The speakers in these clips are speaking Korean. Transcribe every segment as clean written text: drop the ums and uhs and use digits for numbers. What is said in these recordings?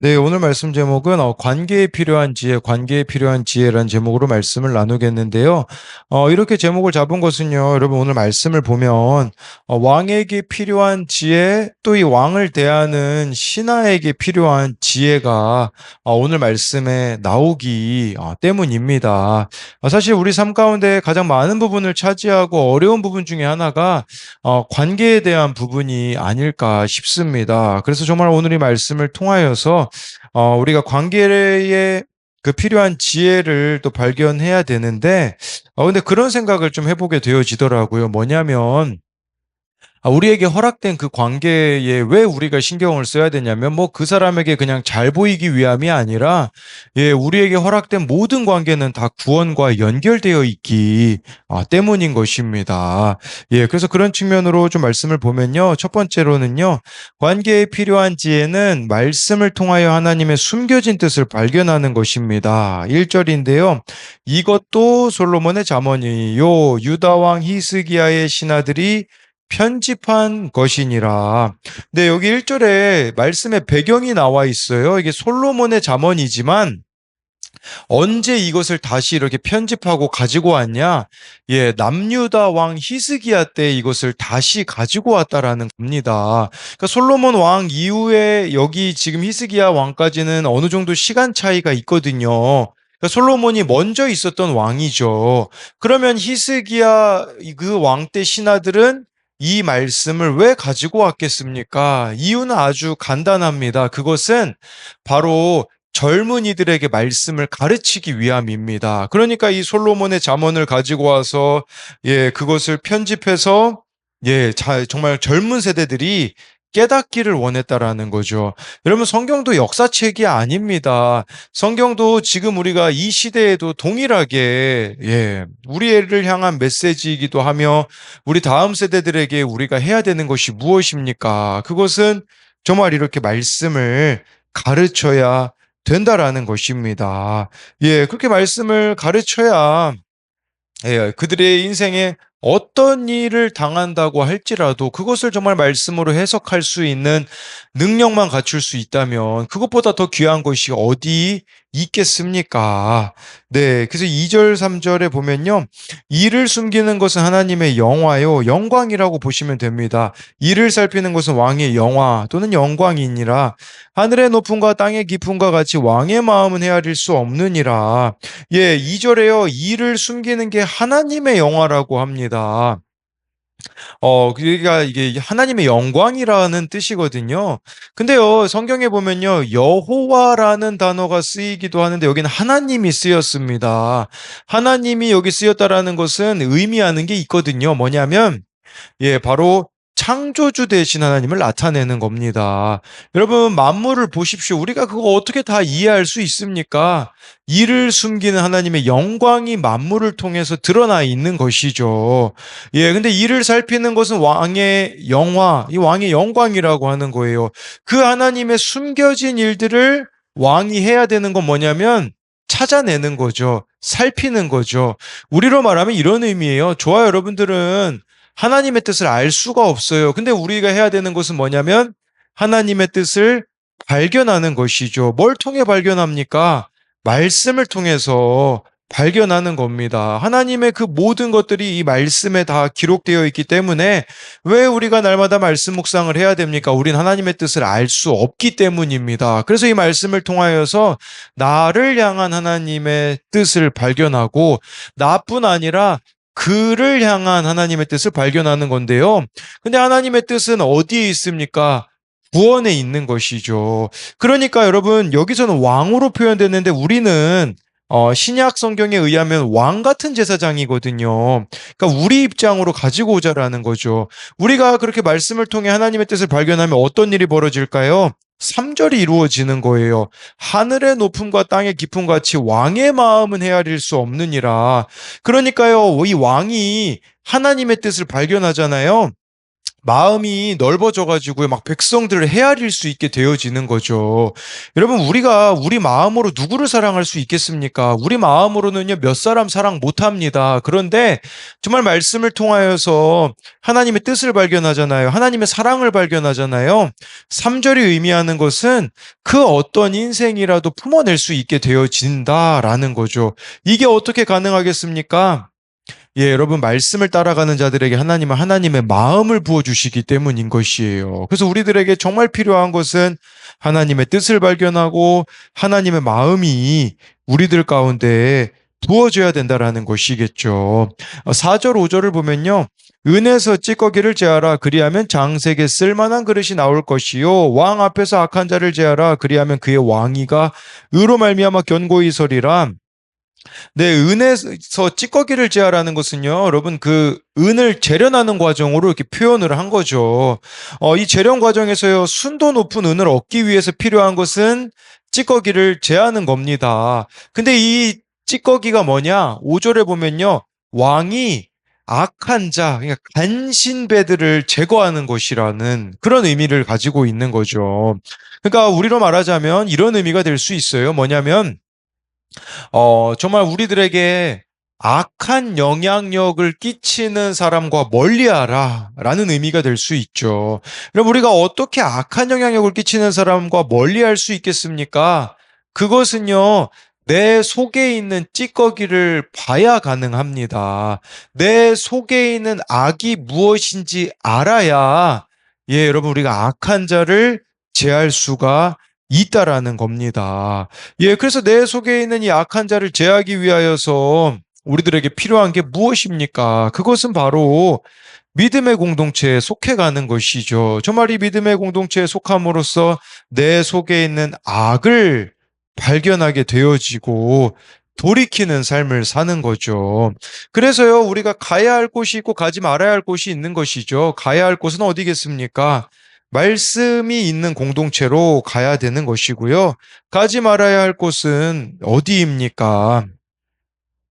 네, 오늘 말씀 제목은 관계에 필요한 지혜, 관계에 필요한 지혜라는 제목으로 말씀을 나누겠는데요. 이렇게 제목을 잡은 것은요, 여러분 오늘 말씀을 보면 왕에게 필요한 지혜, 또 이 왕을 대하는 신하에게 필요한 지혜가 오늘 말씀에 나오기 때문입니다. 사실 우리 삶 가운데 가장 많은 부분을 차지하고 어려운 부분 중에 하나가 관계에 대한 부분이 아닐까 싶습니다. 그래서 정말 오늘 이 말씀을 통하여서 우리가 관계에 그 필요한 지혜를 또 발견해야 되는데, 근데 그런 생각을 좀 해보게 되어지더라고요. 뭐냐면, 우리에게 허락된 그 관계에 왜 우리가 신경을 써야 되냐면, 뭐 그 사람에게 그냥 잘 보이기 위함이 아니라, 우리에게 허락된 모든 관계는 다 구원과 연결되어 있기 때문인 것입니다. 그래서 그런 측면으로 좀 말씀을 보면요. 첫 번째로는요, 관계에 필요한 지혜는 말씀을 통하여 하나님의 숨겨진 뜻을 발견하는 것입니다. 1절인데요. 이것도 솔로몬의 잠언이요. 유다왕 히스기야의 신하들이 편집한 것이니라. 네, 여기 1절에 말씀의 배경이 나와 있어요. 이게 솔로몬의 잠언이지만 언제 이것을 다시 이렇게 편집하고 가지고 왔냐? 남유다 왕 히스기야 때 이것을 다시 가지고 왔다라는 겁니다. 그러니까 솔로몬 왕 이후에 여기 지금 히스기야 왕까지는 어느 정도 시간 차이가 있거든요. 그러니까 솔로몬이 먼저 있었던 왕이죠. 그러면 히스기야 그 왕 때 신하들은 이 말씀을 왜 가지고 왔겠습니까? 이유는 아주 간단합니다. 그것은 바로 젊은이들에게 말씀을 가르치기 위함입니다. 그러니까 이 솔로몬의 잠언을 가지고 와서 그것을 편집해서 정말 젊은 세대들이 깨닫기를 원했다라는 거죠. 여러분 성경도 역사책이 아닙니다. 성경도 지금 우리가 이 시대에도 동일하게 우리를 향한 메시지이기도 하며 우리 다음 세대들에게 우리가 해야 되는 것이 무엇입니까? 그것은 정말 이렇게 말씀을 가르쳐야 된다라는 것입니다. 그렇게 말씀을 가르쳐야 그들의 인생에 어떤 일을 당한다고 할지라도 그것을 정말 말씀으로 해석할 수 있는 능력만 갖출 수 있다면 그것보다 더 귀한 것이 어디 있겠습니까? 네, 그래서 2절, 3절에 보면요. 이를 숨기는 것은 하나님의 영화요. 영광이라고 보시면 됩니다. 이를 살피는 것은 왕의 영화 또는 영광이니라. 하늘의 높음과 땅의 깊음과 같이 왕의 마음은 헤아릴 수 없느니라. 2절에요. 이를 숨기는 게 하나님의 영화라고 합니다. 그러니까 이게 하나님의 영광이라는 뜻이거든요. 근데요, 성경에 보면요, 여호와라는 단어가 쓰이기도 하는데 여기는 하나님이 쓰였습니다. 하나님이 여기 쓰였다라는 것은 의미하는 게 있거든요. 뭐냐면 바로 창조주 되신 하나님을 나타내는 겁니다. 여러분, 만물을 보십시오. 우리가 그거 어떻게 다 이해할 수 있습니까? 이를 숨기는 하나님의 영광이 만물을 통해서 드러나 있는 것이죠. 근데 이를 살피는 것은 왕의 영화, 이 왕의 영광이라고 하는 거예요. 그 하나님의 숨겨진 일들을 왕이 해야 되는 건 뭐냐면 찾아내는 거죠. 살피는 거죠. 우리로 말하면 이런 의미예요. 좋아요, 여러분들은 하나님의 뜻을 알 수가 없어요. 근데 우리가 해야 되는 것은 뭐냐면 하나님의 뜻을 발견하는 것이죠. 뭘 통해 발견합니까? 말씀을 통해서 발견하는 겁니다. 하나님의 그 모든 것들이 이 말씀에 다 기록되어 있기 때문에 왜 우리가 날마다 말씀 묵상을 해야 됩니까? 우린 하나님의 뜻을 알 수 없기 때문입니다. 그래서 이 말씀을 통하여서 나를 향한 하나님의 뜻을 발견하고 나뿐 아니라 그를 향한 하나님의 뜻을 발견하는 건데요. 근데 하나님의 뜻은 어디에 있습니까? 구원에 있는 것이죠. 그러니까 여러분, 여기서는 왕으로 표현됐는데 우리는 신약 성경에 의하면 왕 같은 제사장이거든요. 그러니까 우리 입장으로 가지고 오자라는 거죠. 우리가 그렇게 말씀을 통해 하나님의 뜻을 발견하면 어떤 일이 벌어질까요? 3절이 이루어지는 거예요. 하늘의 높음과 땅의 깊음 같이 왕의 마음은 헤아릴 수 없느니라. 그러니까요, 이 왕이 하나님의 뜻을 발견하잖아요. 마음이 넓어져 가지고 막 백성들을 헤아릴 수 있게 되어지는 거죠. 여러분, 우리가 우리 마음으로 누구를 사랑할 수 있겠습니까? 우리 마음으로는요, 몇 사람 사랑 못 합니다. 그런데 정말 말씀을 통하여서 하나님의 뜻을 발견하잖아요. 하나님의 사랑을 발견하잖아요. 3절이 의미하는 것은 그 어떤 인생이라도 품어낼 수 있게 되어진다라는 거죠. 이게 어떻게 가능하겠습니까? 예, 여러분, 말씀을 따라가는 자들에게 하나님은 하나님의 마음을 부어주시기 때문인 것이에요. 그래서 우리들에게 정말 필요한 것은 하나님의 뜻을 발견하고 하나님의 마음이 우리들 가운데 부어져야 된다라는 것이겠죠. 4절, 5절을 보면요. 은에서 찌꺼기를 제하라. 그리하면 장색에 쓸만한 그릇이 나올 것이요. 왕 앞에서 악한 자를 제하라. 그리하면 그의 왕위가 의로 말미암아 견고히 서리라. 네, 은에서 찌꺼기를 제하라는 것은요, 여러분, 그 은을 재련하는 과정으로 이렇게 표현을 한 거죠. 이 재련 과정에서요, 순도 높은 은을 얻기 위해서 필요한 것은 찌꺼기를 제하는 겁니다. 근데 이 찌꺼기가 뭐냐? 5절에 보면요, 왕이 악한 자, 그러니까 간신배들을 제거하는 것이라는 그런 의미를 가지고 있는 거죠. 그러니까 우리로 말하자면 이런 의미가 될 수 있어요. 뭐냐면, 정말 우리들에게 악한 영향력을 끼치는 사람과 멀리하라 라는 의미가 될 수 있죠. 그럼 우리가 어떻게 악한 영향력을 끼치는 사람과 멀리할 수 있겠습니까? 그것은요, 내 속에 있는 찌꺼기를 봐야 가능합니다. 내 속에 있는 악이 무엇인지 알아야, 예, 여러분, 우리가 악한 자를 제할 수가 있다라는 겁니다. 예, 그래서 내 속에 있는 이 악한 자를 제하기 위하여서 우리들에게 필요한 게 무엇입니까? 그것은 바로 믿음의 공동체에 속해가는 것이죠. 정말 이 믿음의 공동체에 속함으로써 내 속에 있는 악을 발견하게 되어지고 돌이키는 삶을 사는 거죠. 그래서요, 우리가 가야 할 곳이 있고 가지 말아야 할 곳이 있는 것이죠. 가야 할 곳은 어디겠습니까? 말씀이 있는 공동체로 가야 되는 것이고요. 가지 말아야 할 곳은 어디입니까?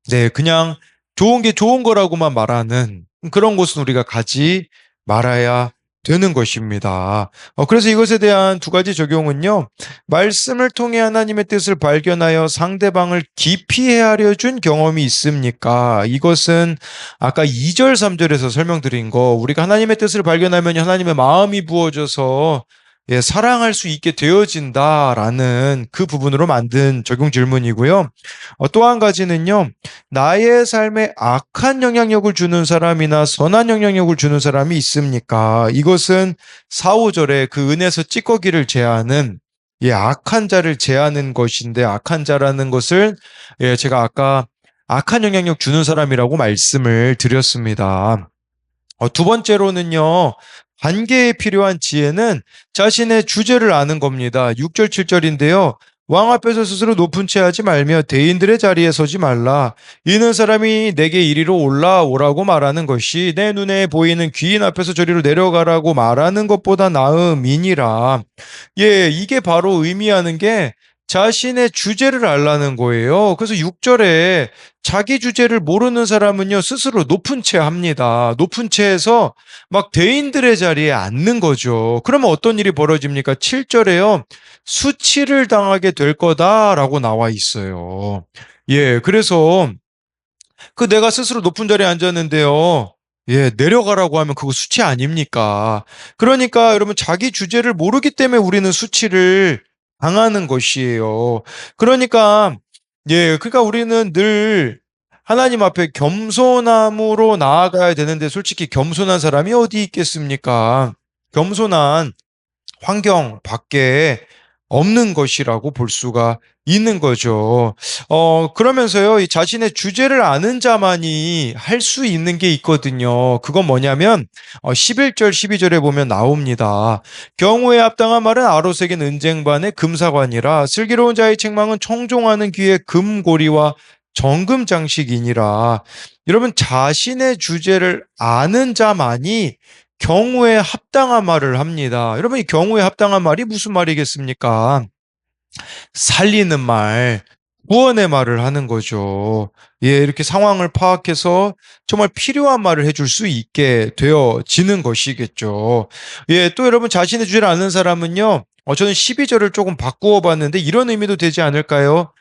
네, 그냥 좋은 게 좋은 거라고만 말하는 그런 곳은 우리가 가지 말아야 되는 것입니다. 그래서 이것에 대한 두 가지 적용은요. 말씀을 통해 하나님의 뜻을 발견하여 상대방을 깊이 헤아려 준 경험이 있습니까? 이것은 아까 2절, 3절에서 설명드린 거, 우리가 하나님의 뜻을 발견하면 하나님의 마음이 부어져서 예, 사랑할 수 있게 되어진다라는 그 부분으로 만든 적용 질문이고요. 또 한 가지는요. 나의 삶에 악한 영향력을 주는 사람이나 선한 영향력을 주는 사람이 있습니까? 이것은 4, 5절에 그 은에서 찌꺼기를 제하는 예, 악한 자를 제하는 것인데 악한 자라는 것을 예, 제가 아까 악한 영향력 주는 사람이라고 말씀을 드렸습니다. 두 번째로는요, 관계에 필요한 지혜는 자신의 주제를 아는 겁니다. 6절, 7절인데요. 왕 앞에서 스스로 높은 채 하지 말며 대인들의 자리에 서지 말라. 이는 사람이 내게 이리로 올라오라고 말하는 것이 내 눈에 보이는 귀인 앞에서 저리로 내려가라고 말하는 것보다 나음이니라. 예, 이게 바로 의미하는 게 자신의 주제를 알라는 거예요. 그래서 6절에 자기 주제를 모르는 사람은요, 스스로 높은 채 합니다. 높은 채에서 막 대인들의 자리에 앉는 거죠. 그러면 어떤 일이 벌어집니까? 7절에요, 수치를 당하게 될 거다라고 나와 있어요. 예, 그래서 그 내가 스스로 높은 자리에 앉았는데요. 예, 내려가라고 하면 그거 수치 아닙니까? 그러니까 여러분 자기 주제를 모르기 때문에 우리는 수치를 당하는 것이에요. 그러니까 그러니까 우리는 늘 하나님 앞에 겸손함으로 나아가야 되는데 솔직히 겸손한 사람이 어디 있겠습니까? 겸손한 환경 밖에 없는 것이라고 볼 수가 있는 거죠. 그러면서요, 이 자신의 주제를 아는 자만이 할 수 있는 게 있거든요. 그건 뭐냐면, 11절, 12절에 보면 나옵니다. 경우에 합당한 말은 아로새긴 은쟁반의 금사관이라, 슬기로운 자의 책망은 청종하는 귀의 금고리와 정금 장식이니라. 여러분, 자신의 주제를 아는 자만이 경우에 합당한 말을 합니다. 여러분, 이 경우에 합당한 말이 무슨 말이겠습니까? 살리는 말, 구원의 말을 하는 거죠. 예, 이렇게 상황을 파악해서 정말 필요한 말을 해줄 수 있게 되어지는 것이겠죠. 예, 또 여러분 자신의 주제를 아는 사람은요, 저는 12절을 조금 바꾸어 봤는데 이런 의미도 되지 않을까요?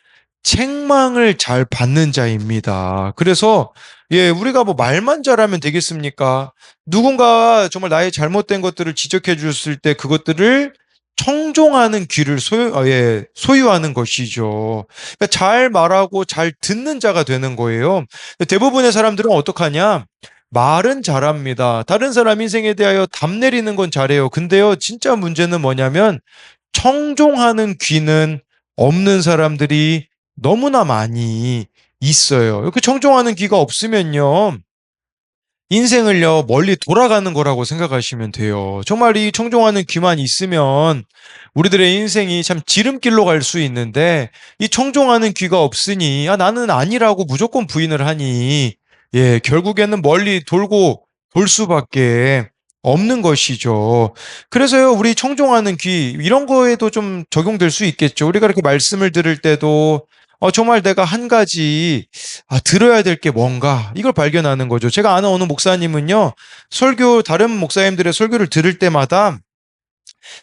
책망을 잘 받는 자입니다. 그래서 예, 우리가 뭐 말만 잘하면 되겠습니까? 누군가 정말 나의 잘못된 것들을 지적해 줬을 때 그것들을 청종하는 귀를 소유하는 것이죠. 그러니까 잘 말하고 잘 듣는 자가 되는 거예요. 대부분의 사람들은 어떡하냐? 말은 잘합니다. 다른 사람 인생에 대하여 답 내리는 건 잘해요. 근데요, 진짜 문제는 뭐냐면 청종하는 귀는 없는 사람들이 너무나 많이 있어요. 이렇게 청종하는 귀가 없으면요. 인생을요, 멀리 돌아가는 거라고 생각하시면 돼요. 정말 이 청종하는 귀만 있으면 우리들의 인생이 참 지름길로 갈 수 있는데, 이 청종하는 귀가 없으니, 나는 아니라고 무조건 부인을 하니, 예, 결국에는 멀리 돌고 돌 수밖에 없는 것이죠. 그래서요, 우리 청종하는 귀, 이런 거에도 좀 적용될 수 있겠죠. 우리가 이렇게 말씀을 들을 때도, 정말 내가 한 가지 들어야 될 게 뭔가 이걸 발견하는 거죠. 제가 아는 어느 목사님은요, 다른 목사님들의 설교를 들을 때마다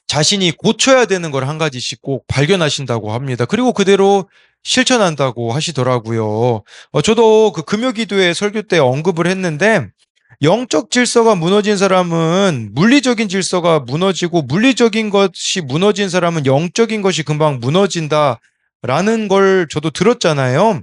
자신이 고쳐야 되는 걸 한 가지씩 꼭 발견하신다고 합니다. 그리고 그대로 실천한다고 하시더라고요. 저도 그 금요기도회 설교 때 언급을 했는데, 영적 질서가 무너진 사람은 물리적인 질서가 무너지고, 물리적인 것이 무너진 사람은 영적인 것이 금방 무너진다라는 걸 저도 들었잖아요.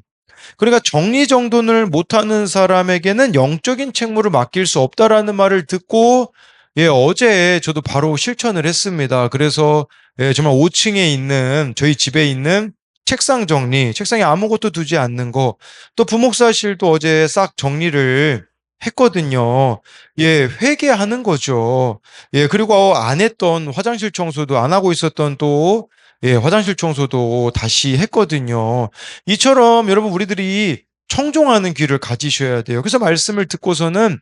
그러니까 정리정돈을 못하는 사람에게는 영적인 책무를 맡길 수 없다라는 말을 듣고, 예, 어제 저도 바로 실천을 했습니다. 그래서 예, 정말 5층에 있는 저희 집에 있는 책상 정리, 책상에 아무것도 두지 않는 거, 또 부목사실도 어제 싹 정리를 했거든요. 예, 회개하는 거죠. 예, 그리고 안 했던 화장실 청소도 안 하고 있었던 또 예, 화장실 청소도 다시 했거든요. 이처럼 여러분 우리들이 청종하는 귀를 가지셔야 돼요. 그래서 말씀을 듣고서는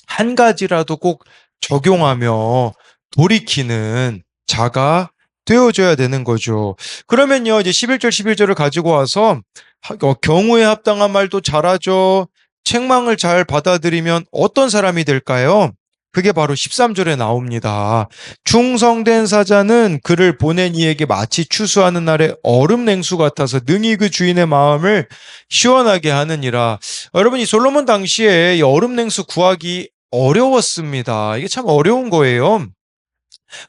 한 가지라도 꼭 적용하며 돌이키는 자가 되어줘야 되는 거죠. 그러면요, 이제 11절, 11절을 가지고 와서 경우에 합당한 말도 잘하죠. 책망을 잘 받아들이면 어떤 사람이 될까요? 그게 바로 13절에 나옵니다. 충성된 사자는 그를 보낸 이에게 마치 추수하는 날에 얼음 냉수 같아서 능히 그 주인의 마음을 시원하게 하느니라. 여러분, 이 솔로몬 당시에 이 얼음 냉수 구하기 어려웠습니다. 이게 참 어려운 거예요.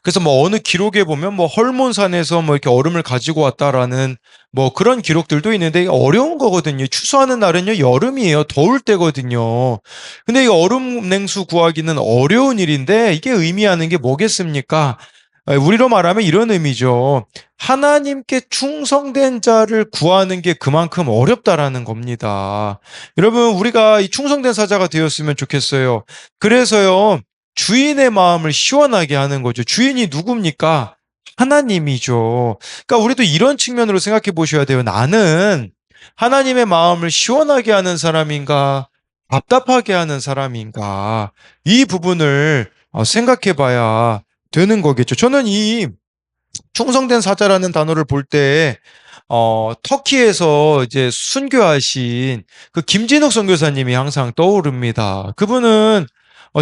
그래서 뭐 어느 기록에 보면 뭐 헐몬산에서 뭐 이렇게 얼음을 가지고 왔다라는 뭐 그런 기록들도 있는데 이게 어려운 거거든요. 추수하는 날은요, 여름이에요. 더울 때거든요. 근데 이 얼음 냉수 구하기는 어려운 일인데 이게 의미하는 게 뭐겠습니까? 우리로 말하면 이런 의미죠. 하나님께 충성된 자를 구하는 게 그만큼 어렵다라는 겁니다. 여러분, 우리가 이 충성된 사자가 되었으면 좋겠어요. 그래서요, 주인의 마음을 시원하게 하는 거죠. 주인이 누굽니까? 하나님이죠. 그러니까 우리도 이런 측면으로 생각해 보셔야 돼요. 나는 하나님의 마음을 시원하게 하는 사람인가? 답답하게 하는 사람인가? 이 부분을 생각해 봐야 되는 거겠죠. 저는 이 충성된 사자라는 단어를 볼 때, 터키에서 이제 순교하신 그 김진욱 선교사님이 항상 떠오릅니다. 그분은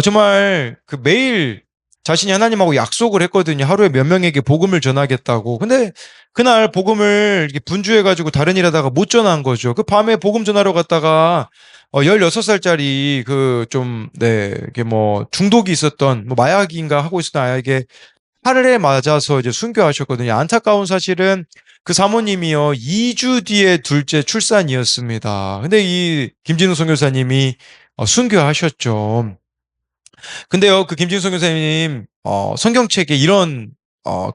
정말 그 매일 자신이 하나님하고 약속을 했거든요. 하루에 몇 명에게 복음을 전하겠다고. 근데 그날 복음을 이렇게 분주해가지고 다른 일 하다가 못 전한 거죠. 그 밤에 복음 전하러 갔다가 16살짜리 그 좀, 네, 이게 뭐 중독이 있었던, 뭐 마약인가 하고 있었던 아이에게 팔에 맞아서 이제 순교하셨거든요. 안타까운 사실은 그 사모님이요, 2주 뒤에 둘째 출산이었습니다. 근데 이 김진우 선교사님이 순교하셨죠. 근데요, 그 김진우 선교사님 성경책에 이런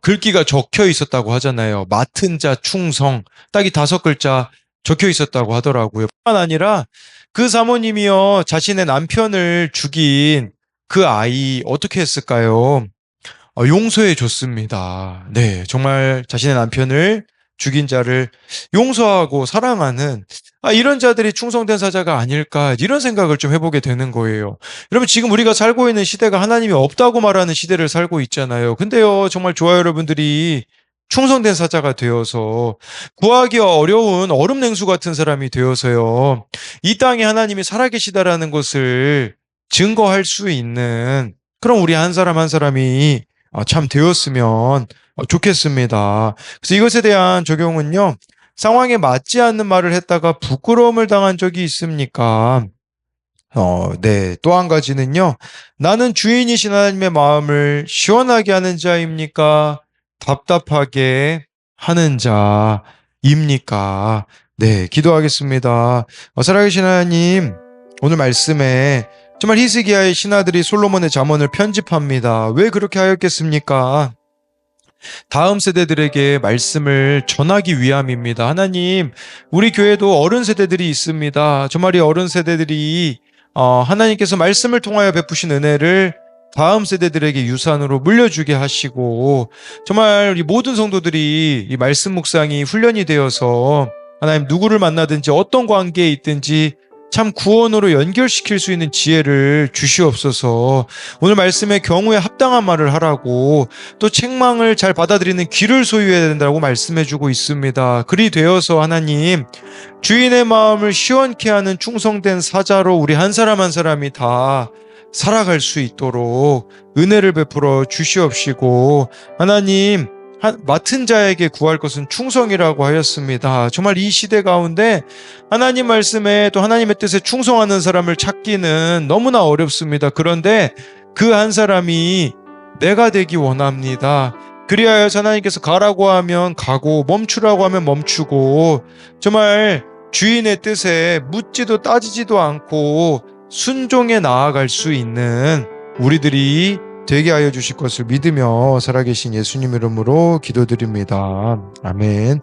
글귀가 적혀 있었다고 하잖아요. 맡은 자 충성, 딱 이 5글자 적혀 있었다고 하더라고요. 뿐만 아니라 그 사모님이요, 자신의 남편을 죽인 그 아이 어떻게 했을까요? 용서해 줬습니다. 네, 정말 자신의 남편을 죽인 자를 용서하고 사랑하는 이런 자들이 충성된 사자가 아닐까 이런 생각을 좀 해보게 되는 거예요. 여러분 지금 우리가 살고 있는 시대가 하나님이 없다고 말하는 시대를 살고 있잖아요. 근데요 정말 좋아요 여러분들이 충성된 사자가 되어서 구하기 어려운 얼음 냉수 같은 사람이 되어서요. 이 땅에 하나님이 살아계시다라는 것을 증거할 수 있는 그런 우리 한 사람 한 사람이 참 되었으면 좋겠습니다. 그래서 이것에 대한 적용은요. 상황에 맞지 않는 말을 했다가 부끄러움을 당한 적이 있습니까? 네. 또 한 가지는요. 나는 주인이신 하나님의 마음을 시원하게 하는 자입니까? 답답하게 하는 자입니까? 네. 기도하겠습니다. 살아계신 하나님, 오늘 말씀에 정말 히스기야의 신하들이 솔로몬의 잠언을 편집합니다. 왜 그렇게 하였겠습니까? 다음 세대들에게 말씀을 전하기 위함입니다. 하나님, 우리 교회도 어른 세대들이 있습니다. 정말 이 어른 세대들이 하나님께서 말씀을 통하여 베푸신 은혜를 다음 세대들에게 유산으로 물려주게 하시고 정말 이 모든 성도들이 이 말씀 묵상이 훈련이 되어서 하나님 누구를 만나든지 어떤 관계에 있든지 참 구원으로 연결시킬 수 있는 지혜를 주시옵소서. 오늘 말씀의 경우에 합당한 말을 하라고 또 책망을 잘 받아들이는 귀를 소유해야 된다고 말씀해주고 있습니다. 그리 되어서 하나님 주인의 마음을 시원케 하는 충성된 사자로 우리 한 사람 한 사람이 다 살아갈 수 있도록 은혜를 베풀어 주시옵시고 하나님 맡은 자에게 구할 것은 충성이라고 하였습니다. 정말 이 시대 가운데 하나님 말씀에 또 하나님의 뜻에 충성하는 사람을 찾기는 너무나 어렵습니다. 그런데 그 한 사람이 내가 되기 원합니다. 그리하여 하나님께서 가라고 하면 가고 멈추라고 하면 멈추고 정말 주인의 뜻에 묻지도 따지지도 않고 순종해 나아갈 수 있는 우리들이 되게 하여 주실 것을 믿으며 살아계신 예수님 이름으로 기도드립니다. 아멘.